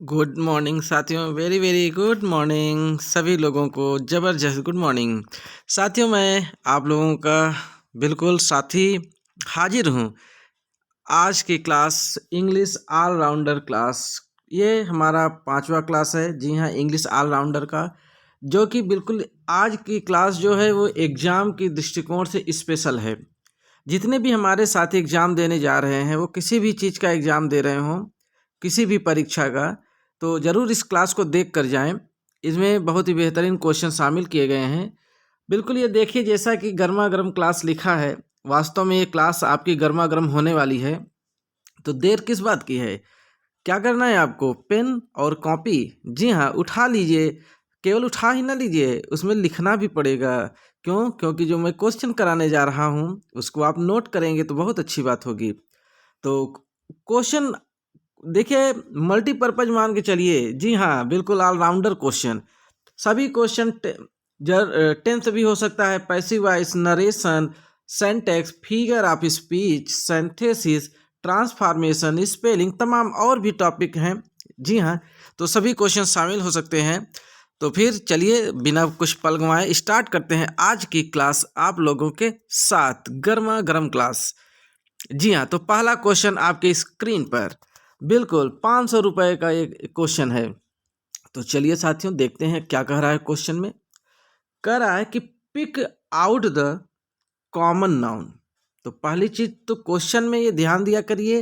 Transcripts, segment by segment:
Good morning साथियों, very very good morning सभी लोगों को, ज़बरदस्त गुड मॉर्निंग साथियों। मैं आप लोगों का बिल्कुल साथी हाजिर हूँ। आज की क्लास इंग्लिश ऑलराउंडर क्लास, ये हमारा 5वां क्लास है। जी हाँ, इंग्लिश ऑलराउंडर का, जो कि बिल्कुल आज की क्लास जो है वो एग्ज़ाम की दृष्टिकोण से स्पेशल है। जितने भी हमारे साथी एग्ज़ाम देने जा रहे हैं, वो किसी भी चीज़ का एग्ज़ाम दे रहे हों, किसी भी परीक्षा का, तो ज़रूर इस क्लास को देख कर जाएं। इसमें बहुत ही बेहतरीन क्वेश्चन शामिल किए गए हैं। बिल्कुल ये देखिए, जैसा कि गर्मा गर्म क्लास लिखा है, वास्तव में ये क्लास आपकी गर्मा गर्म होने वाली है। तो देर किस बात की है? क्या करना है आपको? पेन और कॉपी, जी हाँ, उठा लीजिए। केवल उठा ही ना लीजिए, उसमें लिखना भी पड़ेगा। क्यों? क्योंकि जो मैं क्वेश्चन कराने जा रहा हूँ उसको आप नोट करेंगे तो बहुत अच्छी बात होगी। तो क्वेश्चन देखिए, मल्टीपर्पज मान के चलिए। जी हाँ, बिल्कुल ऑलराउंडर क्वेश्चन। सभी क्वेश्चन टेंस भी हो सकता है, passive voice, narration, syntax, figure of speech, synthesis, transformation, spelling, तमाम और भी टॉपिक हैं। जी हाँ, तो सभी क्वेश्चन शामिल हो सकते हैं। तो फिर चलिए बिना कुछ पल गंवाए स्टार्ट करते हैं आज की क्लास आप लोगों के साथ, गर्मा गर्म क्लास। जी हाँ, तो पहला क्वेश्चन आपके स्क्रीन पर बिल्कुल 500 रुपये का एक क्वेश्चन है। तो चलिए साथियों, देखते हैं क्या कह रहा है क्वेश्चन में। कह रहा है कि pick out the common noun. तो पहली चीज तो क्वेश्चन में ये ध्यान दिया करिए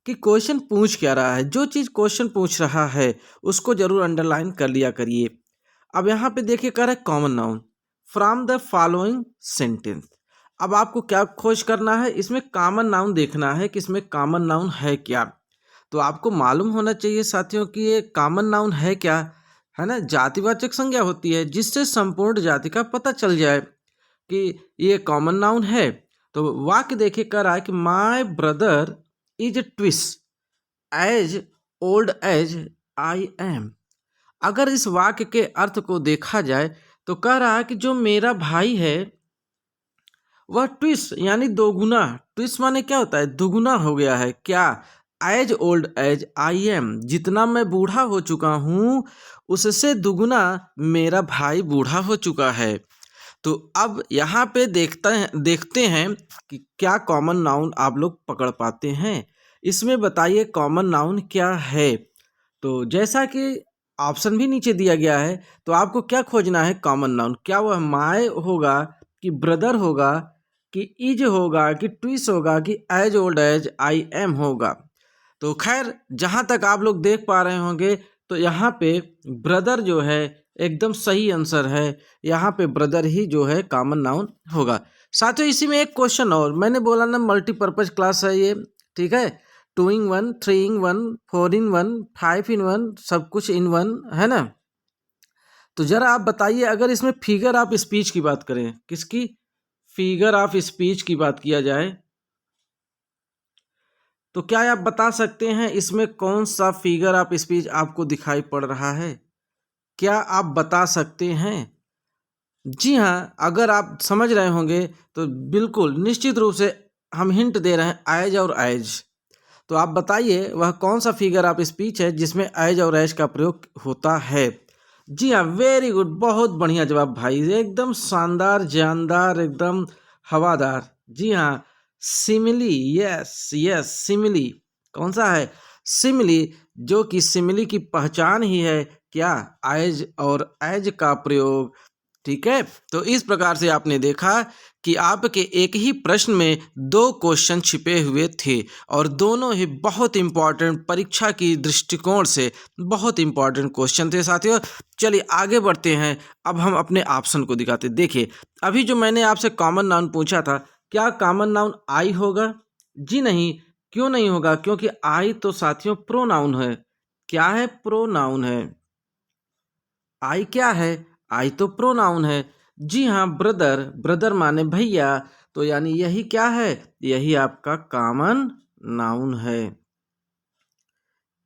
कि क्वेश्चन पूछ क्या रहा है। जो चीज क्वेश्चन पूछ रहा है उसको जरूर अंडरलाइन कर लिया करिए। अब यहाँ पे देखिए, कह रहा है common noun from the following sentence. अब आपको क्या खोज करना है? इसमें कॉमन नाउन देखना है कि इसमें कॉमन नाउन है क्या। तो आपको मालूम होना चाहिए साथियों कि ये कॉमन नाउन है क्या, है ना। जातिवाचक संज्ञा होती है जिससे संपूर्ण जाति का पता चल जाए कि ये कॉमन नाउन है। तो वाक्य देखिए, कह रहा है कि my brother is twice as old as I am. अगर इस वाक्य के अर्थ को देखा जाए तो कह रहा है कि जो मेरा भाई है वह ट्विस यानी दोगुना। ट्विस माने क्या होता है? दुगुना हो गया है। क्या? As old as I am, जितना मैं बूढ़ा हो चुका हूँ उससे दुगुना मेरा भाई बूढ़ा हो चुका है। तो अब यहाँ पे देखते हैं कि क्या कॉमन नाउन आप लोग पकड़ पाते हैं। इसमें बताइए कॉमन नाउन क्या है। तो जैसा कि ऑप्शन भी नीचे दिया गया है, तो आपको क्या खोजना है कॉमन नाउन। क्या वह माय होगा, कि ब्रदर होगा, कि इज होगा, कि ट्विस होगा, कि as old as I am होगा। तो खैर, जहाँ तक आप लोग देख पा रहे होंगे तो यहाँ पे ब्रदर जो है एकदम सही आंसर है। यहाँ पे ब्रदर ही जो है कॉमन नाउन होगा। साथियों, इसी में एक क्वेश्चन और, मैंने बोला ना मल्टीपर्पज क्लास है ये, ठीक है। 2 in 1, 3 in 1, 4 in 1, 5 in 1, सब कुछ इन वन है ना। तो जरा आप बताइए, अगर इसमें फिगर ऑफ स्पीच की बात करें, किसकी? फिगर ऑफ स्पीच की बात किया जाए तो क्या आप बता सकते हैं इसमें कौन सा फिगर ऑफ स्पीच आपको दिखाई पड़ रहा है? क्या आप बता सकते हैं? जी हाँ, अगर आप समझ रहे होंगे तो बिल्कुल निश्चित रूप से हम हिंट दे रहे हैं, एज और एज। तो आप बताइए वह कौन सा फिगर ऑफ स्पीच है जिसमें एज और एज का प्रयोग होता है। जी हाँ, वेरी गुड, बहुत बढ़िया जवाब भाई, एकदम शानदार, जानदार, एकदम हवादार। जी हाँ, सिमिली, यस यस, सिमिली। कौन सा है? सिमिली, जो कि सिमिली की पहचान ही है क्या? एज और एज का प्रयोग। ठीक है, तो इस प्रकार से आपने देखा कि आपके एक ही प्रश्न में 2 क्वेश्चन छिपे हुए थे और दोनों ही बहुत इंपॉर्टेंट, परीक्षा की दृष्टिकोण से बहुत इंपॉर्टेंट क्वेश्चन थे साथियों। चलिए आगे बढ़ते हैं। अब हम अपने ऑप्शन को दिखाते हैं। देखिए, अभी जो मैंने आपसे कॉमन नाउन पूछा था, क्या कॉमन नाउन आई होगा? जी नहीं। क्यों नहीं होगा? क्योंकि आई तो साथियों प्रोनाउन है। क्या है? प्रोनाउन है। आई क्या है? आई तो प्रोनाउन है। जी हाँ, ब्रदर, ब्रदर माने भैया, तो यानी यही क्या है? यही आपका कॉमन नाउन है।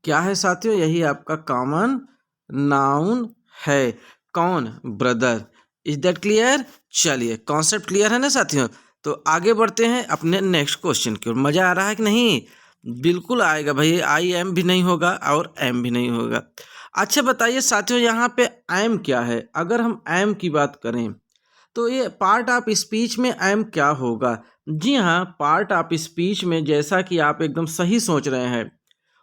क्या है साथियों? यही आपका कॉमन नाउन है। कौन? ब्रदर। Is that clear? चलिए, कॉन्सेप्ट क्लियर है ना साथियों। तो आगे बढ़ते हैं अपने नेक्स्ट क्वेश्चन की ओर। मजा आ रहा है कि नहीं? बिल्कुल आएगा भाई, आई एम भी नहीं होगा और एम भी नहीं होगा। अच्छा बताइए साथियों, यहाँ पे एम क्या है? अगर हम एम की बात करें तो ये पार्ट ऑफ स्पीच में एम क्या होगा? जी हाँ, पार्ट ऑफ स्पीच में जैसा कि आप एकदम सही सोच रहे हैं,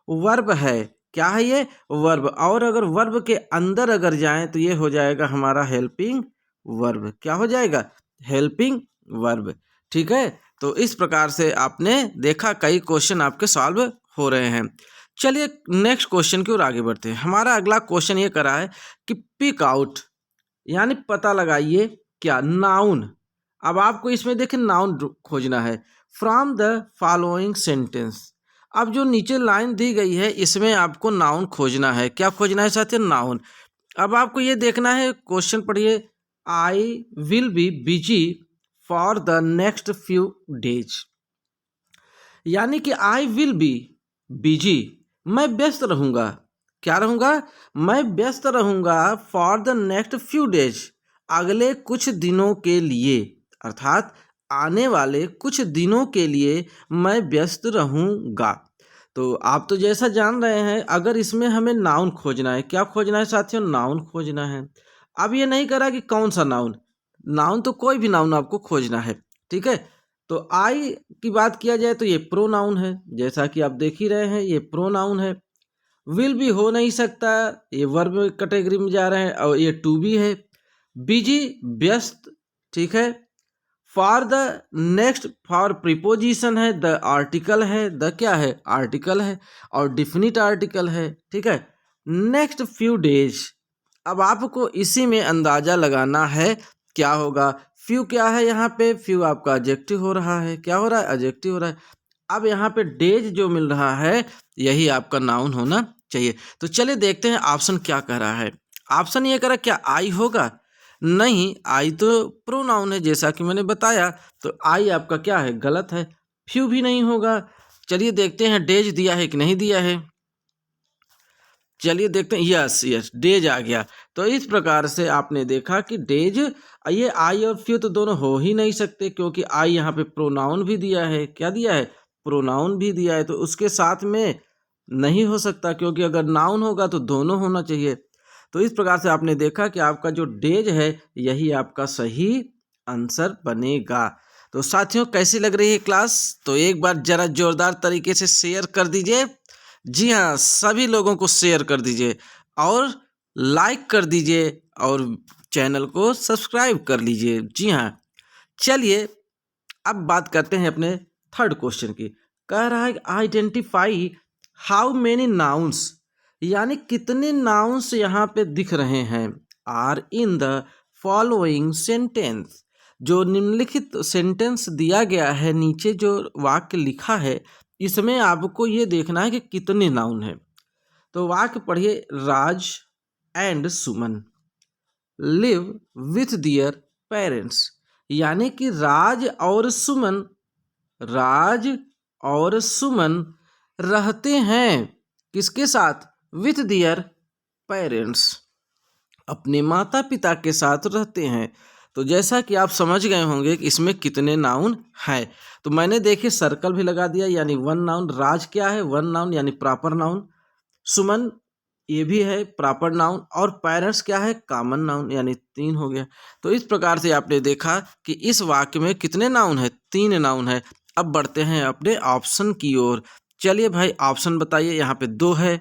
वर्ब है। क्या है ये? वर्ब। और अगर वर्ब के अंदर अगर जाएं तो ये हो जाएगा हमारा हेल्पिंग वर्ब। क्या हो जाएगा? Helping verb. ठीक है, तो इस प्रकार से आपने देखा कई क्वेश्चन आपके सॉल्व हो रहे हैं। चलिए नेक्स्ट क्वेश्चन की ओर आगे बढ़ते हैं। हमारा अगला क्वेश्चन ये करा है कि पिक आउट यानी पता लगाइए क्या? नाउन। अब आपको इसमें देखिए नाउन खोजना है फ्रॉम द फॉलोइंग सेंटेंस। अब जो नीचे लाइन दी गई है इसमें आपको नाउन खोजना है। क्या खोजना है साथियों? नाउन। अब आपको ये देखना है, क्वेश्चन पढ़िए। I will be busy for the next few days, यानी कि आई विल बी बिजी, मैं व्यस्त रहूंगा। क्या रहूंगा? मैं व्यस्त रहूंगा for the next few days, अगले कुछ दिनों के लिए, अर्थात आने वाले कुछ दिनों के लिए मैं व्यस्त रहूंगा। तो आप तो जैसा जान रहे हैं, अगर इसमें हमें नाउन खोजना है, क्या खोजना है साथियों? नाउन खोजना है। अब ये नहीं करा कि कौन सा नाउन, नाउन तो कोई भी नाउन आपको खोजना है। ठीक है, तो आई की बात किया जाए तो ये प्रोनाउन है, जैसा कि आप देख ही रहे हैं ये प्रोनाउन है। विल भी हो नहीं सकता, ये वर्ब कैटेगरी में जा रहे हैं, और ये टू बी है। बिजी व्यस्त, ठीक है। For the next, for preposition है, द आर्टिकल है, द क्या है? आर्टिकल है, और डिफिनिट आर्टिकल है। ठीक है, नेक्स्ट फ्यू डेज। अब आपको इसी में अंदाजा लगाना है क्या होगा। फ्यू क्या है? यहाँ पे फ्यू आपका एडजेक्टिव हो रहा है। क्या हो रहा है? एडजेक्टिव हो रहा है। अब यहाँ पे डेज जो मिल रहा है यही आपका नाउन होना चाहिए। तो चलिए देखते हैं ऑप्शन क्या कह रहा है। ऑप्शन ये कह रहा है क्या आई होगा? नहीं, आई तो प्रोनाउन है जैसा कि मैंने बताया, तो आई आपका क्या है? गलत है। फ्यू भी नहीं होगा। चलिए देखते हैं डेज दिया है कि नहीं दिया है। चलिए देखते हैं, यस यस डेज आ गया। तो इस प्रकार से आपने देखा कि डेज, ये आई और फ्यू तो दोनों हो ही नहीं सकते, क्योंकि आई यहाँ पे प्रोनाउन भी दिया है। क्या दिया है? प्रोनाउन भी दिया है, तो उसके साथ में नहीं हो सकता, क्योंकि अगर नाउन होगा तो दोनों होना चाहिए। तो इस प्रकार से आपने देखा कि आपका जो डेज है यही आपका सही आंसर बनेगा। तो साथियों कैसी लग रही है क्लास? तो एक बार जरा जोरदार तरीके से शेयर कर दीजिए। जी हाँ, सभी लोगों को शेयर कर दीजिए और लाइक कर दीजिए और चैनल को सब्सक्राइब कर लीजिए। जी हाँ, चलिए अब बात करते हैं अपने थर्ड क्वेश्चन की। कह रहा है आइडेंटिफाई हाउ मेनी नाउन्स, यानी कितने नाउन्स यहाँ पे दिख रहे हैं, are in the following sentence. जो निम्नलिखित सेंटेंस दिया गया है, नीचे जो वाक्य लिखा है, इसमें आपको ये देखना है कि कितने नाउन है। तो वाक्य पढ़िए। Raj and Suman live with their parents, यानी कि राज और सुमन रहते हैं किसके साथ? विथ दियर पेरेंट्स, अपने माता पिता के साथ रहते हैं। तो जैसा कि आप समझ गए होंगे कि इसमें कितने नाउन हैं, तो मैंने देखिए सर्कल भी लगा दिया, यानी वन नाउन। राज क्या है? वन नाउन यानी प्रॉपर नाउन। सुमन ये भी है प्रॉपर नाउन, और पेरेंट्स क्या है? कॉमन नाउन, यानी तीन हो गया। तो इस प्रकार से आपने देखा कि इस वाक्य में कितने नाउन है? तीन नाउन है। अब बढ़ते हैं अपने ऑप्शन की ओर। चलिए भाई ऑप्शन बताइए। यहाँ पे दो है,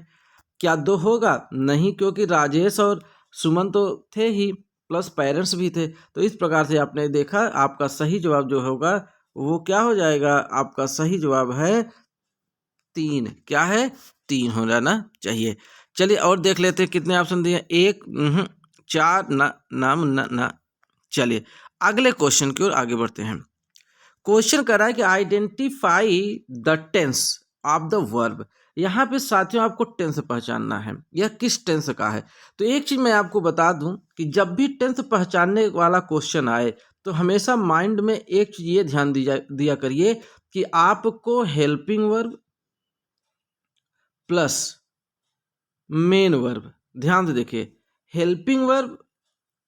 क्या दो होगा? नहीं, क्योंकि राजेश और सुमन तो थे ही, प्लस पेरेंट्स भी थे। तो इस प्रकार से आपने देखा आपका सही जवाब जो होगा वो क्या हो जाएगा? आपका सही जवाब है तीन। क्या है? तीन हो जाना चाहिए। चलिए और देख लेते हैं कितने ऑप्शन दिए। एक, चार, ना नाम ना ना। चलिए अगले क्वेश्चन की ओर आगे बढ़ते हैं। क्वेश्चन कर रहा है कि identify the tense of the verb. यहाँ पे साथियों आपको टेंस पहचानना है, यह किस टेंस का है। तो एक चीज मैं आपको बता दूं कि जब भी टेंस पहचानने वाला क्वेश्चन आए तो हमेशा माइंड में एक चीज ये ध्यान दिया करिए कि आपको helping verb plus main verb, ध्यान से देखिए, हेल्पिंग वर्ब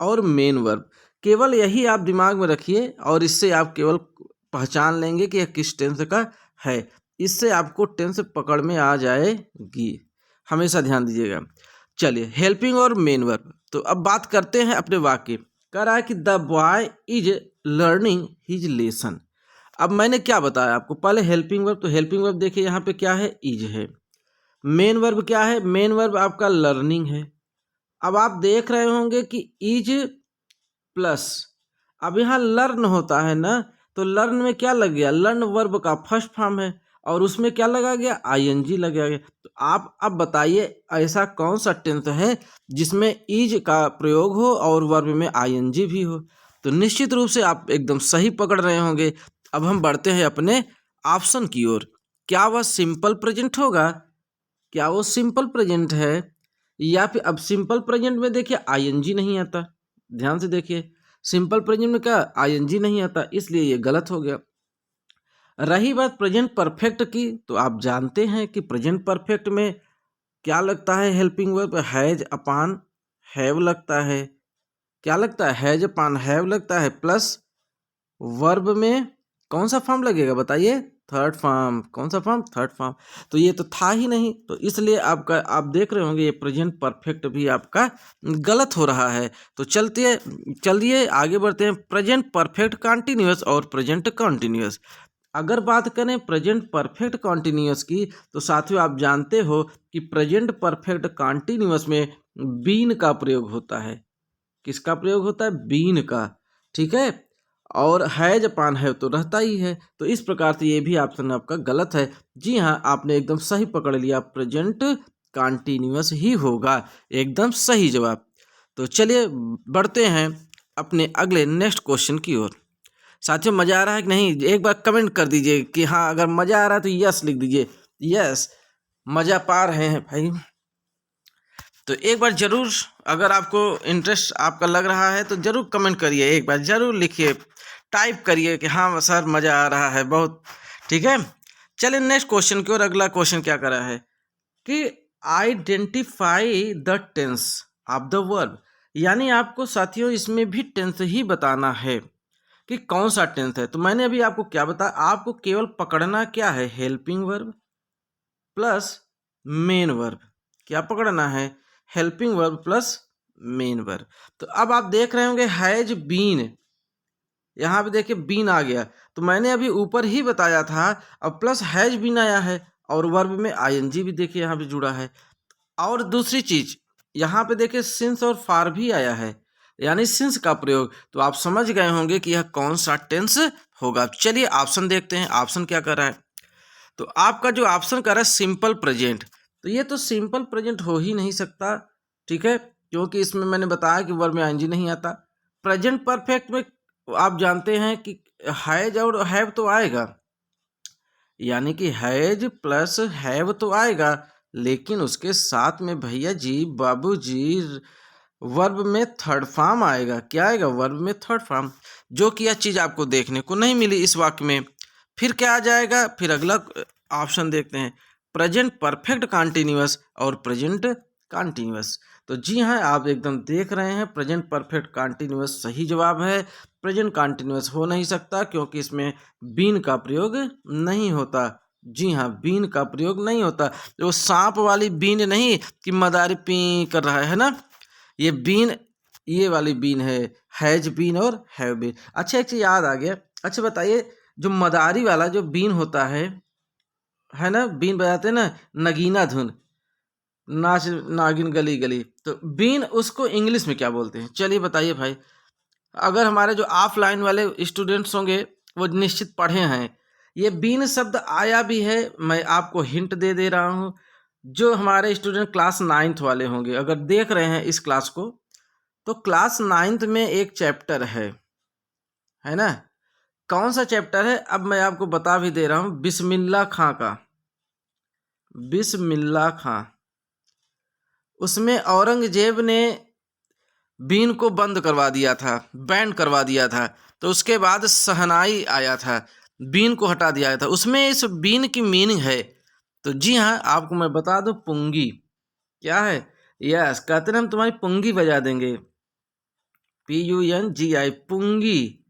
और मेन वर्ब, केवल यही आप दिमाग में रखिए और इससे आप केवल पहचान लेंगे कि यह किस टेंस का है। इससे आपको टेंस पकड़ में आ जाएगी, हमेशा ध्यान दीजिएगा। चलिए हेल्पिंग और मेन वर्ब, तो अब बात करते हैं अपने वाक्य। कह रहा है कि the boy is learning his lesson. अब मैंने क्या बताया आपको, पहले हेल्पिंग वर्ब, तो हेल्पिंग वर्ब देखिए यहाँ पे क्या है, इज है। मेन वर्ब क्या है, मेन वर्ब आपका लर्निंग है। अब आप देख रहे होंगे कि इज प्लस, अब यहाँ लर्न होता है ना, तो लर्न में क्या लग गया, लर्न वर्ब का फर्स्ट फॉर्म है और उसमें क्या लगा गया, आईएनजी लगा गया। तो आप अब बताइए ऐसा कौन सा टेंस है जिसमें इज का प्रयोग हो और वर्ब में आईएनजी भी हो। तो निश्चित रूप से आप एकदम सही पकड़ रहे होंगे। अब हम बढ़ते हैं अपने ऑप्शन की ओर। क्या वह सिंपल प्रेजेंट होगा, क्या वो सिंपल प्रेजेंट है, या फिर अब सिंपल प्रेजेंट में देखिए आईएनजी नहीं आता, ध्यान से देखिए सिंपल प्रेजेंट में क्या आईएनजी नहीं आता, इसलिए ये गलत हो गया। रही बात प्रेजेंट परफेक्ट की, तो आप जानते हैं कि प्रेजेंट परफेक्ट में क्या लगता है, helping verb has upon have लगता है। क्या लगता है, हैज अपान हैव लगता है, प्लस वर्ब में कौन सा फॉर्म लगेगा बताइए, थर्ड फॉर्म। कौन सा फॉर्म, थर्ड फॉर्म। तो ये तो था ही नहीं, तो इसलिए आपका आप देख रहे होंगे ये प्रेजेंट परफेक्ट भी आपका गलत हो रहा है। तो चलिए आगे बढ़ते हैं। प्रेजेंट परफेक्ट कॉन्टिन्यूअस और प्रेजेंट कॉन्टिन्यूअस। अगर बात करें प्रेजेंट परफेक्ट कॉन्टिन्यूअस की, तो साथियों आप जानते हो कि प्रेजेंट परफेक्ट कॉन्टिन्यूअस में बीन का प्रयोग होता है। किसका प्रयोग होता है, बीन का, ठीक है। और हैज अपान है तो रहता ही है। तो इस प्रकार से ये भी ऑप्शन आपका गलत है। जी हाँ, आपने एकदम सही पकड़ लिया, प्रेजेंट कॉन्टिन्यूअस ही होगा, एकदम सही जवाब। तो चलिए बढ़ते हैं अपने अगले नेक्स्ट क्वेश्चन की ओर। साथियों मज़ा आ रहा है कि नहीं, एक बार कमेंट कर दीजिए कि हाँ, अगर मज़ा आ रहा है तो यस लिख दीजिए, यस मज़ा पा रहे हैं भाई। तो एक बार ज़रूर, अगर आपको इंटरेस्ट आपका लग रहा है तो ज़रूर कमेंट करिए, एक बार ज़रूर लिखिए, टाइप करिए कि हाँ सर मज़ा आ रहा है बहुत, ठीक है। चलिए नेक्स्ट क्वेश्चन की ओर। अगला क्वेश्चन क्या कर रहा है कि identify the tense of the verb, यानी आपको साथियों इसमें भी टेंस ही बताना है कि कौन सा टेंस है। तो मैंने अभी आपको क्या बताया, आपको केवल पकड़ना क्या है, helping verb plus main verb. क्या पकड़ना है, helping verb plus main verb. तो अब आप देख रहे होंगे हैज बीन, यहाँ पे देखिए बीन आ गया, तो मैंने अभी ऊपर ही बताया था, अब प्लस हैज बीन आया है और वर्ब में आईएनजी भी देखिए यहाँ पे जुड़ा है। और दूसरी चीज यहाँ पे देखिए सिंस और फार भी आया है, यानी सिंस का प्रयोग। तो आप समझ गए होंगे कि यह कौन सा टेंस होगा। चलिए ऑप्शन देखते हैं, ऑप्शन क्या कर रहा है। तो आपका जो ऑप्शन कर रहा है सिंपल प्रेजेंट, तो ये तो सिंपल प्रेजेंट हो ही नहीं सकता, ठीक है, क्योंकि इसमें मैंने बताया कि वर्ब में आईएनजी नहीं आता। प्रेजेंट परफेक्ट में आप जानते हैं कि हैज और हैव तो आएगा, यानी कि हैज प्लस हैव तो आएगा, लेकिन उसके साथ में भैया जी बाबू जी वर्ब में थर्ड फॉर्म आएगा। क्या आएगा, वर्ब में थर्ड फॉर्म, जो कि यह चीज़ आपको देखने को नहीं मिली इस वाक्य में। फिर क्या आ जाएगा, फिर अगला ऑप्शन देखते हैं, प्रेजेंट परफेक्ट कॉन्टिन्यूअस और प्रेजेंट कॉन्टिन्यूअस। तो जी हाँ, आप एकदम देख रहे हैं, प्रेजेंट परफेक्ट कॉन्टिन्यूअस सही जवाब है। प्रेजेंट कॉन्टिन्यूअस हो नहीं सकता क्योंकि इसमें बीन का प्रयोग नहीं होता। जी हाँ, बीन का प्रयोग नहीं होता। जो सांप वाली बीन नहीं कि मदारी पी कर रहा है ना, ये बीन, ये वाली बीन है, हैज बीन और हैव बीन। अच्छा एक चीज याद आ गया, अच्छा बताइए जो मदारी वाला जो बीन होता है ना, बीन बजाते हैं ना, नगीना धुन, नाच नागिन गली गली, तो बीन उसको इंग्लिश में क्या बोलते हैं, चलिए बताइए भाई। अगर हमारे जो ऑफलाइन वाले स्टूडेंट्स होंगे वो निश्चित पढ़े हैं, ये बीन शब्द आया भी है, मैं आपको हिंट दे रहा हूँ। जो हमारे स्टूडेंट क्लास 9th वाले होंगे अगर देख रहे हैं इस क्लास को, तो क्लास 9th में एक चैप्टर है ना, कौन सा चैप्टर है, अब मैं आपको बता भी दे रहा हूँ, बिस्मिल्लाह खां का, बिस्मिल्लाह खां। उसमें औरंगजेब ने बीन को बंद करवा दिया था, बैन करवा दिया था, तो उसके बाद शहनाई आया था, बीन को हटा दिया था। उसमें इस बीन की मीनिंग है, तो जी हाँ आपको मैं बता दूं, पुंगी। क्या है, यस, कहते हैं हम तुम्हारी पुंगी बजा देंगे, PUNGI, पुंगी।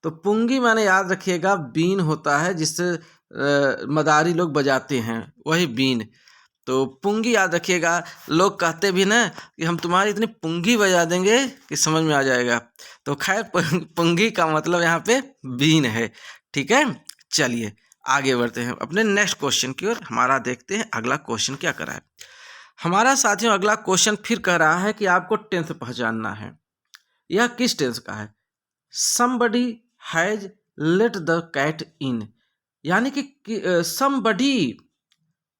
तो पुंगी माने याद रखिएगा बीन होता है जिससे मदारी लोग बजाते हैं, वही बीन। तो पुंगी याद रखिएगा, लोग कहते भी ना कि हम तुम्हारी इतनी पुंगी बजा देंगे कि समझ में आ जाएगा। तो खैर पुंगी का मतलब यहाँ पे बीन है। ठीक है, चलिए आगे बढ़ते हैं अपने नेक्स्ट क्वेश्चन की ओर। हमारा देखते हैं अगला क्वेश्चन क्या कर रहा है हमारा साथियों। अगला क्वेश्चन फिर कह रहा है कि आपको टेंस पहचानना है। यह किस टेंस का है? somebody has let the cat in, यानी कि somebody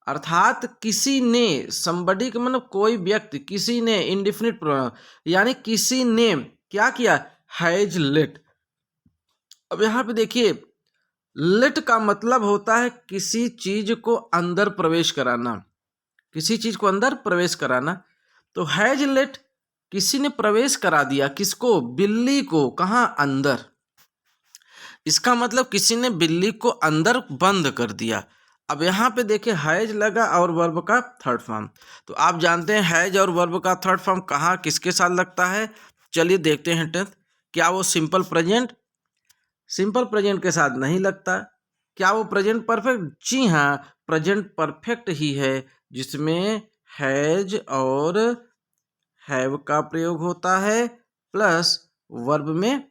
अर्थात किसी ने, somebody का मतलब कोई व्यक्ति, किसी ने, इंडिफिनिट प्रोनाउन, यानी किसी ने क्या किया? Has let. अब यहाँ पे देखिए, लेट का मतलब होता है किसी चीज को अंदर प्रवेश कराना, किसी चीज को अंदर प्रवेश कराना। तो हैज लेट, किसी ने प्रवेश करा दिया, किसको? बिल्ली को। कहाँ? अंदर। इसका मतलब किसी ने बिल्ली को अंदर बंद कर दिया। अब यहाँ पे देखिए हैज लगा और वर्ब का थर्ड फॉर्म। तो आप जानते हैं हैज और वर्ब का थर्ड फॉर्म कहाँ किसके साथ लगता है। चलिए देखते हैं टेंथ। क्या वो सिंपल प्रेजेंट? सिंपल प्रेजेंट के साथ नहीं लगता। क्या वो प्रेजेंट परफेक्ट? जी हाँ, प्रेजेंट परफेक्ट ही है, जिसमें हैज और हैव का प्रयोग होता है प्लस वर्ब में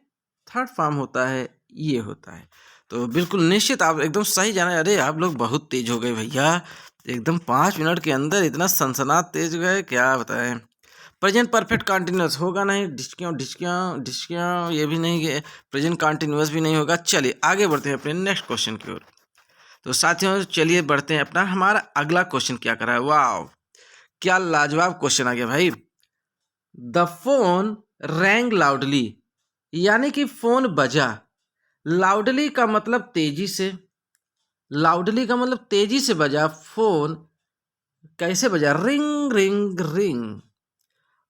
थर्ड फॉर्म होता है, ये होता है। तो बिल्कुल निश्चित आप एकदम सही जाना। अरे आप लोग बहुत तेज हो गए भैया, एकदम 5 मिनट के अंदर इतना सनसनाट तेज गए, क्या बताएं। प्रेजेंट परफेक्ट कंटिन्यूस होगा नहीं, ढिचकियाँ ढिचकियाँ ढिचकियाँ ये भी नहीं है, प्रेजेंट कंटिन्यूस भी नहीं होगा। चलिए आगे बढ़ते हैं अपने नेक्स्ट क्वेश्चन की ओर। तो साथियों चलिए बढ़ते हैं अपना, हमारा अगला क्वेश्चन क्या कर रहा है। वाह, क्या लाजवाब क्वेश्चन आ गया भाई। द फोन रैंग लाउडली, यानी कि फोन बजा। लाउडली का मतलब तेजी से, लाउडली का मतलब तेजी से बजा। फोन कैसे बजा? Ring ring ring.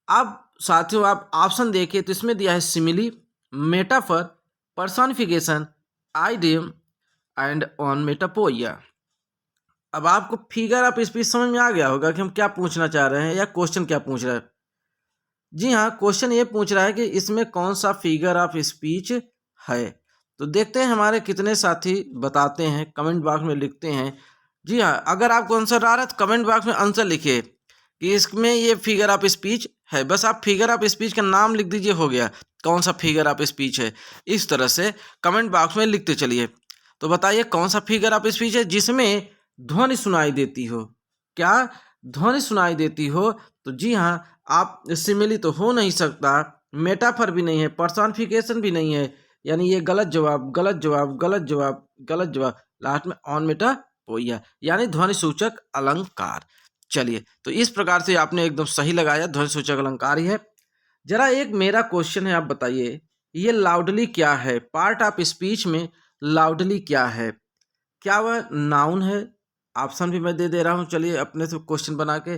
अब साथियों आप ऑप्शन देखिए तो इसमें दिया है simile, metaphor, personification, idiom and onomatopoeia. अब आपको फिगर ऑफ स्पीच समझ में आ गया होगा कि हम क्या पूछना चाह रहे हैं या क्वेश्चन क्या पूछ रहा है। जी हाँ, क्वेश्चन ये पूछ रहा है कि इसमें कौन सा फिगर ऑफ स्पीच है। तो देखते हैं हमारे कितने साथी बताते हैं, कमेंट बॉक्स में लिखते हैं। जी हाँ, अगर आपको आंसर आ रहा है तो कमेंट बॉक्स में आंसर लिखिए कि इसमें ये फिगर ऑफ स्पीच है। बस आप फिगर ऑफ स्पीच का नाम लिख दीजिए, हो गया, कौन सा फिगर ऑफ स्पीच है। इस तरह से कमेंट बॉक्स में लिखते चलिए। तो बताइए कौन सा फिगर ऑफ स्पीच है जिसमें ध्वनि सुनाई देती हो। क्या ध्वनि सुनाई देती हो? तो जी हाँ, आप सिमिली तो हो नहीं सकता, मेटाफर भी नहीं है, पर्सोनिफिकेशन भी नहीं है, यानी ये गलत जवाब, गलत जवाब, गलत जवाब, गलत जवाब। लास्ट में ऑन मेटापोइया, यानी ध्वनि सूचक अलंकार। चलिए, तो इस प्रकार से आपने एकदम सही लगाया, ध्वनि सूचक अलंकार ही है। जरा एक मेरा क्वेश्चन है, आप बताइए ये लाउडली क्या है? पार्ट ऑफ स्पीच में लाउडली क्या है? क्या वह नाउन है? ऑप्शन भी मैं दे दे रहा हूं, चलिए अपने से क्वेश्चन बना के।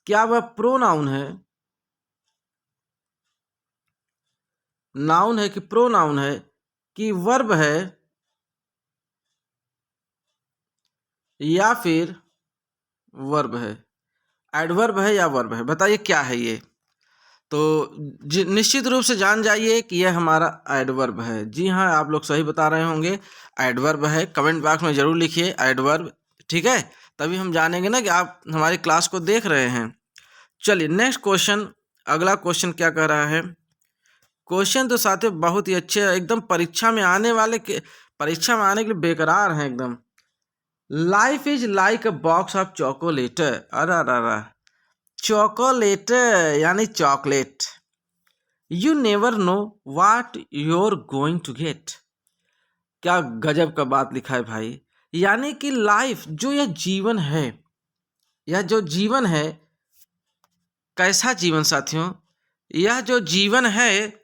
क्या वह प्रोनाउन है? नाउन है कि प्रोनाउन है कि वर्ब है या फिर वर्ब है, एडवर्ब है या वर्ब है? बताइए क्या है ये। तो निश्चित रूप से जान जाइए कि यह हमारा एडवर्ब है। जी हाँ, आप लोग सही बता रहे होंगे, एडवर्ब है। कमेंट बॉक्स में ज़रूर लिखिए एडवर्ब, ठीक है, तभी हम जानेंगे ना कि आप हमारी क्लास को देख रहे हैं। चलिए नेक्स्ट क्वेश्चन, अगला क्वेश्चन क्या कह रहा है। क्वेश्चन तो साथियों बहुत ही अच्छे, एकदम परीक्षा में आने वाले के, परीक्षा में आने के लिए बेकरार हैं एकदम। Life is like a box of chocolate. अरे अरे, चॉकोलेट यानी chocolate. You never know what you're going to get. क्या गजब का बात लिखा है भाई। यानी कि लाइफ, जो यह जीवन है, यह जो जीवन है, कैसा जीवन साथियों? यह जो जीवन है,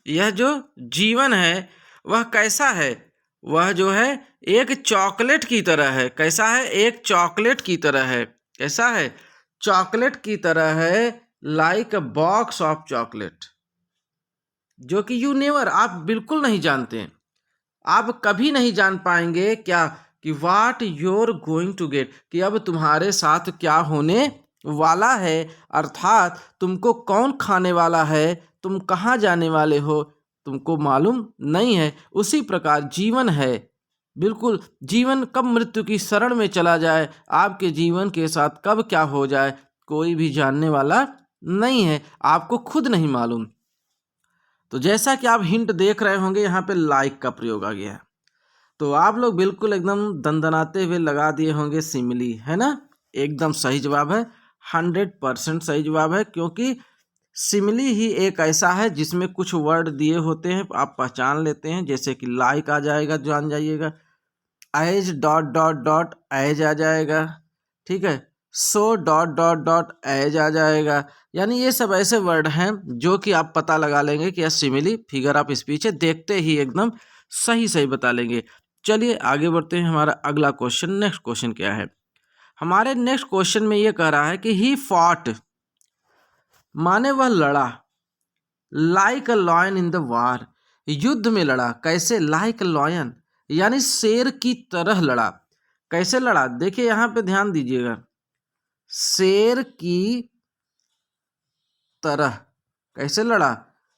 यह जो जीवन है वह कैसा है? वह जो है एक चॉकलेट की तरह है। कैसा है? एक चॉकलेट की तरह है। कैसा है? चॉकलेट की तरह है। Like a box of chocolate, जो कि यू नेवर, आप बिल्कुल नहीं जानते, आप कभी नहीं जान पाएंगे क्या कि वाट यूर गोइंग टू गेट, कि अब तुम्हारे साथ क्या होने वाला है, अर्थात तुमको कौन खाने वाला है, तुम कहाँ जाने वाले हो, तुमको मालूम नहीं है। उसी प्रकार जीवन है, बिल्कुल, जीवन कब मृत्यु की शरण में चला जाए, आपके जीवन के साथ कब क्या हो जाए, कोई भी जानने वाला नहीं है, आपको खुद नहीं मालूम। तो जैसा कि आप हिंट देख रहे होंगे, यहाँ पे लाइक का प्रयोग आ गया है, तो आप लोग बिल्कुल एकदम दंदनाते हुए लगा दिए होंगे सिमिली, है ना। एकदम सही जवाब है, 100% सही जवाब है, क्योंकि सिमिली ही एक ऐसा है जिसमें कुछ वर्ड दिए होते हैं, आप पहचान लेते हैं। जैसे कि लाइक आ जाएगा, जान जाइएगा, as dot dot dot as आ जाएगा, ठीक है, so dot dot dot as आ जाएगा। यानी ये सब ऐसे वर्ड हैं जो कि आप पता लगा लेंगे कि यह सिमिली फिगर ऑफ स्पीच है, देखते ही एकदम सही सही बता लेंगे। चलिए आगे बढ़ते हैं। हमारा अगला क्वेश्चन, नेक्स्ट क्वेश्चन क्या है हमारे नेक्स्ट क्वेश्चन में, ये कह रहा है कि ही फॉट माने वह लड़ा, like a lion in the war, युद्ध में लड़ा। कैसे? लाइक अ लॉयन, यानी शेर की तरह लड़ा। कैसे लड़ा? देखिए यहां पे ध्यान दीजिएगा, शेर की तरह। कैसे लड़ा?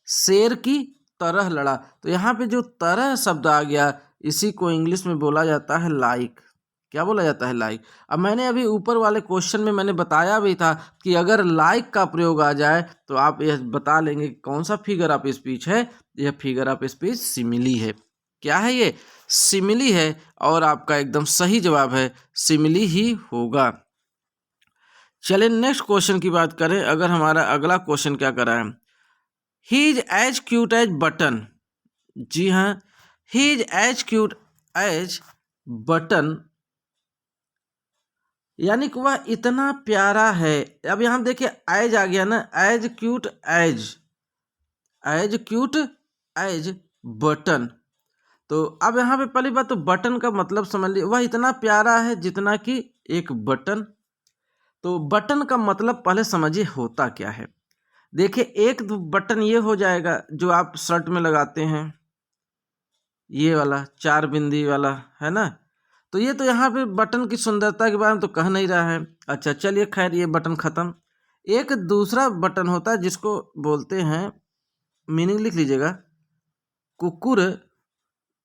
शेर की तरह लड़ा। तो यहाँ पे जो तरह शब्द आ गया, इसी को इंग्लिश में बोला जाता है लाइक। क्या बोला जाता है? लाइक। अब मैंने अभी ऊपर वाले क्वेश्चन में मैंने बताया भी था कि अगर लाइक का प्रयोग आ जाए तो आप यह बता लेंगे कौन सा फिगर ऑफ स्पीच है। यह फिगर ऑफ स्पीच सिमिली है। क्या है ये? सिमिली है, और आपका एकदम सही जवाब है सिमिली ही होगा। चलिए नेक्स्ट क्वेश्चन की बात करें। अगर हमारा अगला क्वेश्चन क्या कर रहा है, he is as cute as button. जी हाँ, he is as cute as button, यानी कि वह इतना प्यारा है। अब यहाँ देखिए एज आ गया ना, as cute as, as cute as button. तो अब यहाँ पे पहली बात तो बटन का मतलब समझ लीजिए, वह इतना प्यारा है जितना कि एक बटन। तो बटन का मतलब पहले समझिए होता क्या है। देखिए एक बटन ये हो जाएगा जो आप शर्ट में लगाते हैं, ये वाला 4 बिंदी वाला, है ना। तो ये तो यहाँ पे बटन की सुंदरता के बारे में तो कह नहीं रहा है। अच्छा चलिए खैर, ये बटन खत्म। एक दूसरा बटन होता है जिसको बोलते हैं, मीनिंग लिख लीजिएगा, कुकुर।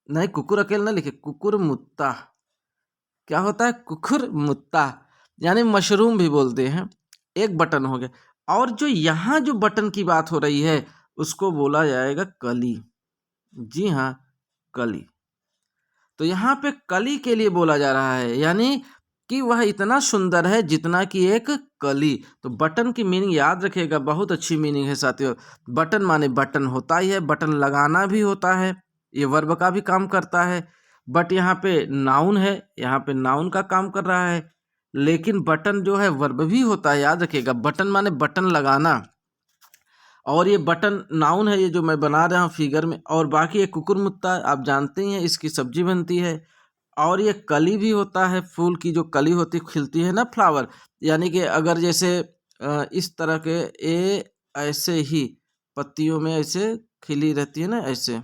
नहीं, कुकुर अकेले ना लिखे, कुकुर मुत्ता। क्या होता है? कुकुर मुत्ता, यानी मशरूम भी बोलते हैं। एक बटन हो गया। और जो यहाँ जो बटन की बात हो रही है उसको बोला जाएगा कली। जी हाँ, कली। तो यहाँ पे कली के लिए बोला जा रहा है, यानी कि वह इतना सुंदर है जितना कि एक कली। तो बटन की मीनिंग याद रखिएगा, बहुत अच्छी मीनिंग है साथियों। बटन माने बटन होता ही है, बटन लगाना भी होता है, ये वर्ब का भी काम करता है। बट यहाँ पे नाउन है, यहाँ पे नाउन का काम कर रहा है। लेकिन बटन जो है वर्ब भी होता है, याद रखिएगा। बटन माने बटन लगाना, और ये बटन नाउन है, ये जो मैं बना रहा हूँ फिगर में। और बाकी ये कुकुरमुत्ता आप जानते ही हैं, इसकी सब्जी बनती है। और ये कली भी होता है, फूल की जो कली होती खिलती है ना, फ्लावर। यानी कि अगर जैसे इस तरह के ये ऐसे ही पत्तियों में ऐसे खिली रहती है ना, ऐसे,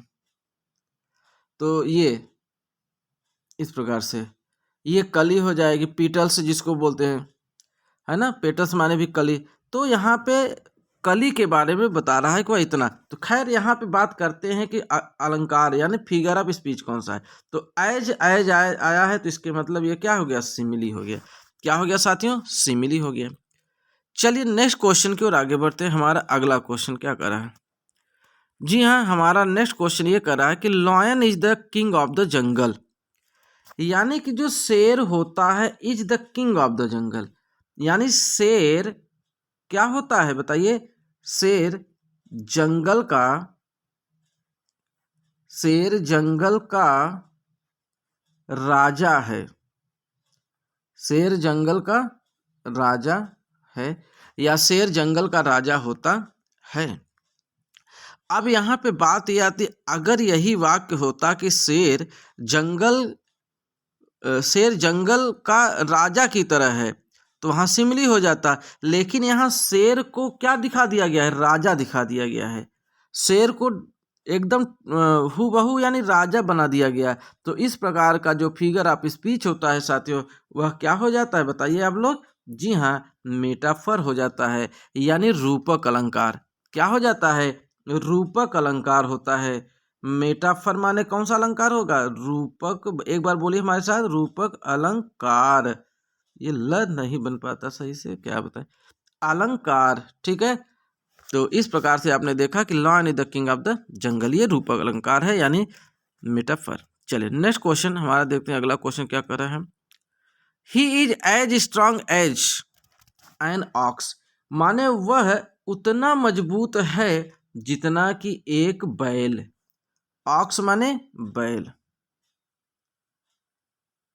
तो ये इस प्रकार से ये कली हो जाएगी, पीटल्स जिसको बोलते हैं, है ना। पेटल्स माने भी कली। तो यहाँ पे कली के बारे में बता रहा है कि वह इतना। तो खैर यहाँ पे बात करते हैं कि अलंकार यानी फिगर ऑफ स्पीच कौन सा है। तो एज एज आया है, तो इसके मतलब ये क्या हो गया? सिमिली हो गया। क्या हो गया साथियों? सिमिली हो गया। चलिए नेक्स्ट क्वेश्चन की ओर आगे बढ़ते हैं। हमारा अगला क्वेश्चन क्या कर रहा है? जी हाँ, हमारा नेक्स्ट क्वेश्चन ये कर रहा है कि lion is the king of the jungle, यानी कि जो शेर होता है is the king of the jungle, यानी शेर क्या होता है बताइए? शेर जंगल का, शेर जंगल का राजा है। शेर जंगल का राजा है, या शेर जंगल का राजा होता है। अब यहाँ पे बात ये आती, अगर यही वाक्य होता कि शेर जंगल का राजा की तरह है, तो वहाँ सिमिली हो जाता। लेकिन यहाँ शेर को क्या दिखा दिया गया है? राजा दिखा दिया गया है। शेर को एकदम हूबहू यानी राजा बना दिया गया। तो इस प्रकार का जो फिगर ऑफ स्पीच होता है साथियों, वह क्या हो जाता है बताइए आप लोग? जी हाँ, मेटाफर हो जाता है, यानी रूपक अलंकार। क्या हो जाता है? रूपक अलंकार होता है। मेटाफर माने कौन सा अलंकार होगा? रूपक। एक बार बोलिए हमारे साथ, रूपक अलंकार। ये ल नहीं बन पाता सही से, क्या बताएं, अलंकार। ठीक है, तो इस प्रकार से आपने देखा कि lion is the king of the jungle, ये रूपक अलंकार है यानी मेटाफर। चलिए नेक्स्ट क्वेश्चन हमारा देखते हैं, अगला क्वेश्चन क्या कर रहा है। He is as strong as an ox, माने वह उतना मजबूत है जितना कि एक बैल। ऑक्स माने बैल,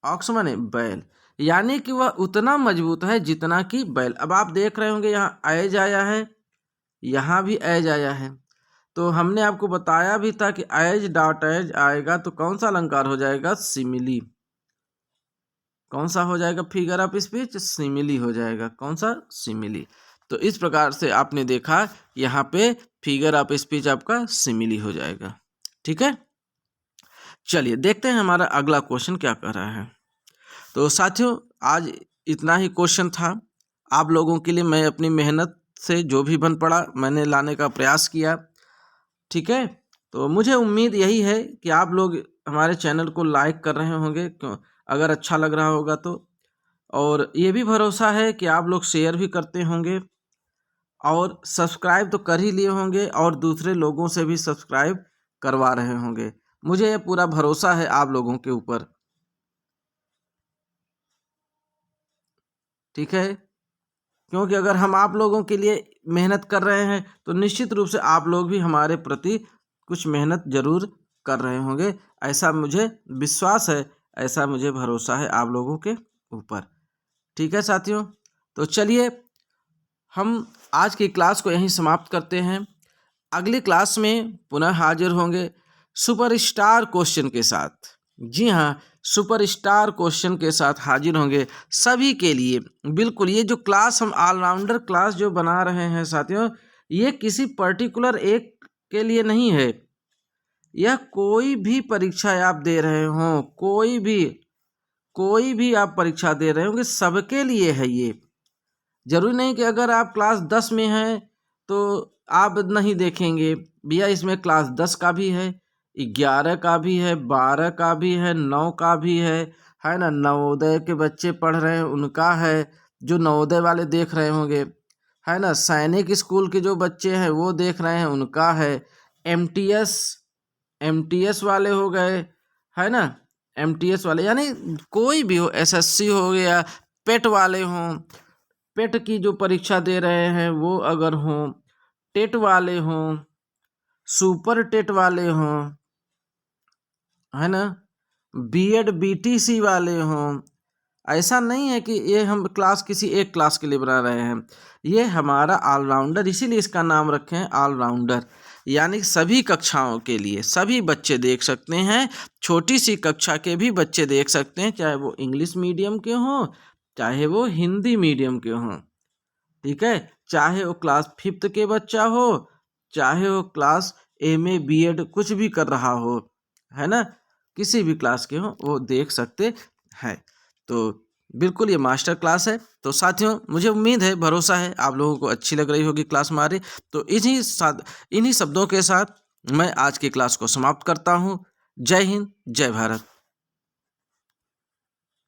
ऑक्स माने बैल, यानी कि वह उतना मजबूत है जितना कि बैल। अब आप देख रहे होंगे यहाँ एज आया है, यहाँ भी एज आया है, तो हमने आपको बताया भी था कि एज डॉट एज आएगा तो कौन सा अलंकार हो जाएगा? सिमिली। कौन सा हो जाएगा? फिगर ऑफ स्पीच, सिमिली हो जाएगा। कौन सा? सिमिली। तो इस प्रकार से आपने देखा यहाँ पे फिगर ऑफ स्पीच आपका सिमिली हो जाएगा। ठीक है, चलिए देखते हैं हमारा अगला क्वेश्चन क्या कर रहा है। तो साथियों आज इतना ही क्वेश्चन था। आप लोगों के लिए मैं अपनी मेहनत से जो भी बन पड़ा मैंने लाने का प्रयास किया। ठीक है, तो मुझे उम्मीद यही है कि आप लोग हमारे चैनल को लाइक कर रहे होंगे, क्यों अगर अच्छा लग रहा होगा तो, और ये भी भरोसा है कि आप लोग शेयर भी करते होंगे और सब्सक्राइब तो कर ही लिए होंगे और दूसरे लोगों से भी सब्सक्राइब करवा रहे होंगे। मुझे ये पूरा भरोसा है आप लोगों के ऊपर। ठीक है, क्योंकि अगर हम आप लोगों के लिए मेहनत कर रहे हैं तो निश्चित रूप से आप लोग भी हमारे प्रति कुछ मेहनत जरूर कर रहे होंगे, ऐसा मुझे विश्वास है, ऐसा मुझे भरोसा है आप लोगों के ऊपर। ठीक है साथियों, तो चलिए हम आज की क्लास को यहीं समाप्त करते हैं। अगली क्लास में पुनः हाजिर होंगे सुपरस्टार क्वेश्चन के साथ। जी हाँ, सुपरस्टार क्वेश्चन के साथ हाजिर होंगे सभी के लिए। बिल्कुल, ये जो क्लास हम ऑलराउंडर क्लास जो बना रहे हैं साथियों, ये किसी पर्टिकुलर एक के लिए नहीं है। यह कोई भी परीक्षा आप दे रहे हो, कोई भी आप परीक्षा दे रहे होंगे, सबके लिए है ये। जरूरी नहीं कि अगर आप क्लास 10 में हैं तो आप नहीं देखेंगे। भैया इसमें क्लास 10 का भी है, 11 का भी है, 12 का भी है, 9 का भी है ना। नवोदय के बच्चे पढ़ रहे हैं उनका है, जो नवोदय वाले देख रहे होंगे, है ना। सैनिक स्कूल के जो बच्चे हैं वो देख रहे हैं उनका है। एमटीएस वाले हो गए, है ना, एमटीएस वाले यानी कोई भी हो, एसएससी हो गया, पेट वाले हों, पेट की जो परीक्षा दे रहे हैं वो अगर हों, टेट वाले हों, सुपर टेट वाले हों, है ना, बीएड बीटीसी वाले हों, ऐसा नहीं है कि ये हम क्लास किसी एक क्लास के लिए बना रहे हैं। ये हमारा ऑलराउंडर, इसीलिए इसका नाम रखे हैं ऑलराउंडर, यानी सभी कक्षाओं के लिए सभी बच्चे देख सकते हैं। छोटी सी कक्षा के भी बच्चे देख सकते हैं, चाहे वो इंग्लिश मीडियम के हों, चाहे वो हिंदी मीडियम के हों। ठीक है, चाहे वो क्लास 5th के बच्चा हो, चाहे वो क्लास MA BEd कुछ भी कर रहा हो, है ना, किसी भी क्लास के हो वो देख सकते हैं। तो बिल्कुल ये मास्टर क्लास है। तो साथियों मुझे उम्मीद है, भरोसा है आप लोगों को अच्छी लग रही होगी क्लास हमारी। तो इन्हीं शब्दों के साथ मैं आज की क्लास को समाप्त करता हूँ। जय हिंद, जय भारत।